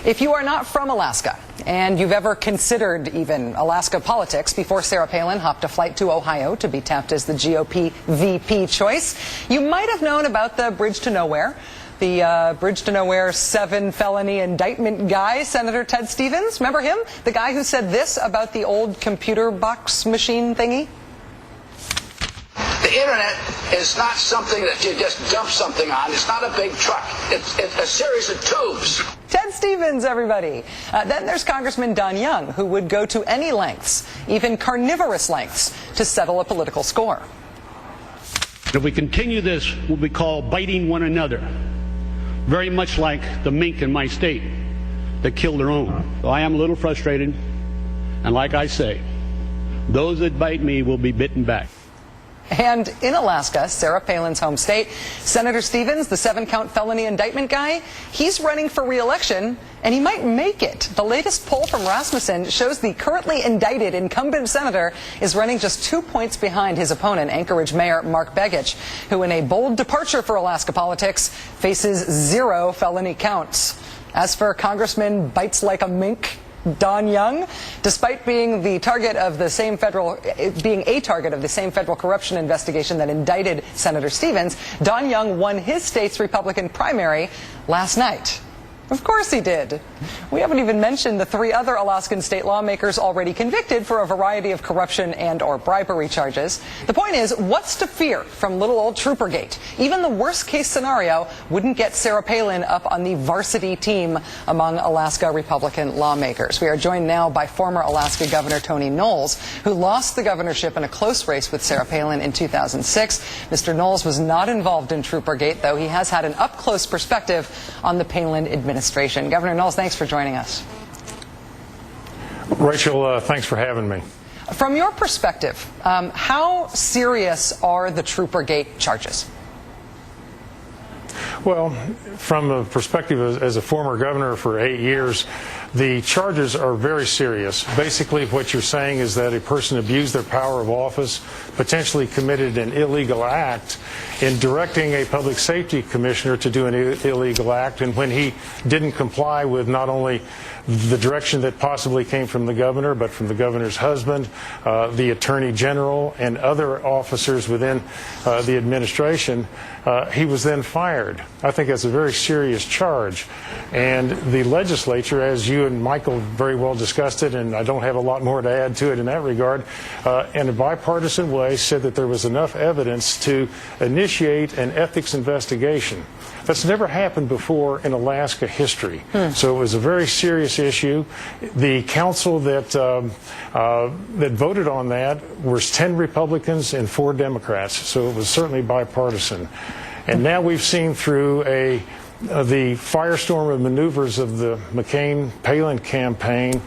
If you are not from Alaska and you've ever considered even Alaska politics before Sarah Palin hopped a flight to Ohio to be tapped as the GOP VP choice, you might have known about the Bridge to Nowhere. The Bridge to Nowhere 7 felony indictment guy, Senator Ted Stevens. Remember him? The guy who said this about the old computer box machine thingy? The internet is not something that you just dump something on. It's not a big truck. It's a series of tubes. Ted Stevens, everybody. Then there's Congressman Don Young, who would go to any lengths, even carnivorous lengths, to settle a political score. If we continue this, we'll be called biting one another, very much like the mink in my state that killed their own. So I am a little frustrated, and like I say, those that bite me will be bitten back. And in Alaska, Sarah Palin's home state, Senator Stevens, the 7-count felony indictment guy, he's running for re-election, and he might make it. The latest poll from Rasmussen shows the currently indicted incumbent senator is running just 2 points behind his opponent, Anchorage Mayor Mark Begich, who in a bold departure for Alaska politics faces 0 felony counts. As for Congressman Bites Like a Mink Don Young, despite being a target of the same federal corruption investigation that indicted Senator Stevens, Don Young won his state's Republican primary last night. Of course he did. We haven't even mentioned the 3 other Alaskan state lawmakers already convicted for a variety of corruption and or bribery charges. The point is, what's to fear from little old Troopergate? Even the worst case scenario wouldn't get Sarah Palin up on the varsity team among Alaska Republican lawmakers. We are joined now by former Alaska Governor Tony Knowles, who lost the governorship in a close race with Sarah Palin in 2006. Mr. Knowles was not involved in Troopergate, though he has had an up-close perspective on the Palin administration. Governor Knowles, thanks for joining us. Rachel, thanks for having me. From your perspective, how serious are the Troopergate charges? Well, from a perspective as a former governor for 8 years, the charges are very serious. Basically, what you're saying is that a person abused their power of office, potentially committed an illegal act in directing a public safety commissioner to do an illegal act, and when he didn't comply with not only the direction that possibly came from the governor, but from the governor's husband, the attorney general, and other officers within the administration, he was then fired. I think that's a very serious charge. And the legislature, as you and Michael very well discussed it, and I don't have a lot more to add to it in that regard, in a bipartisan way said that there was enough evidence to initiate an ethics investigation. That's never happened before in Alaska history. So it was a very serious issue. The council that voted on that was 10 Republicans and 4 Democrats. So it was certainly bipartisan. And now we've seen through the firestorm of maneuvers of the McCain-Palin campaign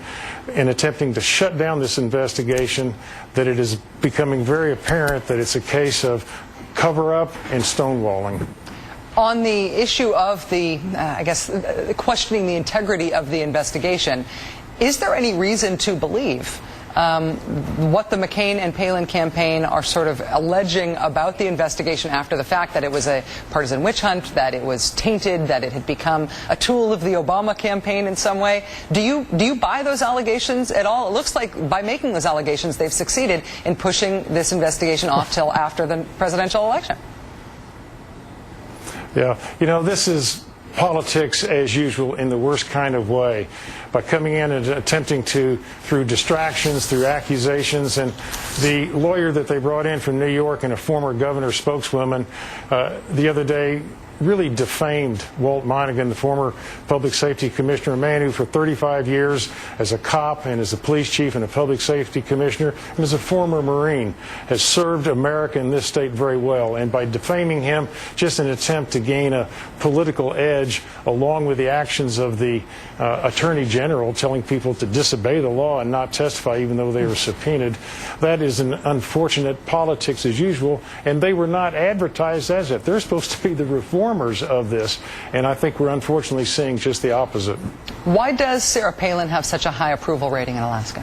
in attempting to shut down this investigation that it is becoming very apparent that it's a case of cover-up and stonewalling. On the issue of questioning the integrity of the investigation, is there any reason to believe what the McCain and Palin campaign are sort of alleging about the investigation after the fact, that it was a partisan witch hunt, that it was tainted, that it had become a tool of the Obama campaign in some way? Do you buy those allegations at all? It looks like by making those allegations, they've succeeded in pushing this investigation off till after the presidential election. Yeah, you know, this is politics as usual in the worst kind of way, by coming in and attempting to, through distractions, through accusations. And the lawyer that they brought in from New York and a former governor spokeswoman the other day really defamed Walt Monagan, the former public safety commissioner, a man who for 35 years as a cop and as a police chief and a public safety commissioner and as a former Marine has served America in this state very well. And by defaming him, just an attempt to gain a political edge along with the actions of the Attorney General telling people to disobey the law and not testify even though they were subpoenaed, that is an unfortunate politics as usual, and they were not advertised as it. They're supposed to be the reformers of this, and I think we're unfortunately seeing just the opposite. Why does Sarah Palin have such a high approval rating in Alaska?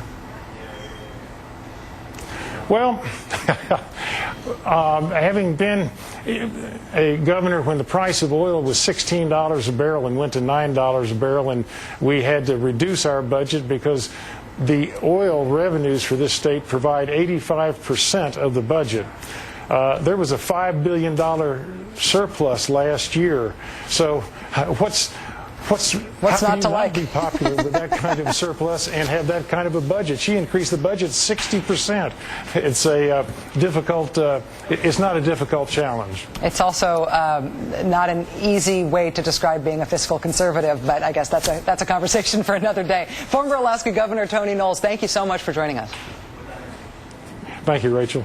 Well, Having been a governor when the price of oil was $16 a barrel and went to $9 a barrel, and we had to reduce our budget because the oil revenues for this state provide 85% of the budget. There was a $5 billion surplus last year. So what's how not to like? Be popular with that kind of surplus and have that kind of a budget? She increased the budget 60%. It's a difficult. It's not a difficult challenge. It's also not an easy way to describe being a fiscal conservative, but I guess that's a conversation for another day. Former Alaska Governor Tony Knowles, thank you so much for joining us. Thank you, Rachel.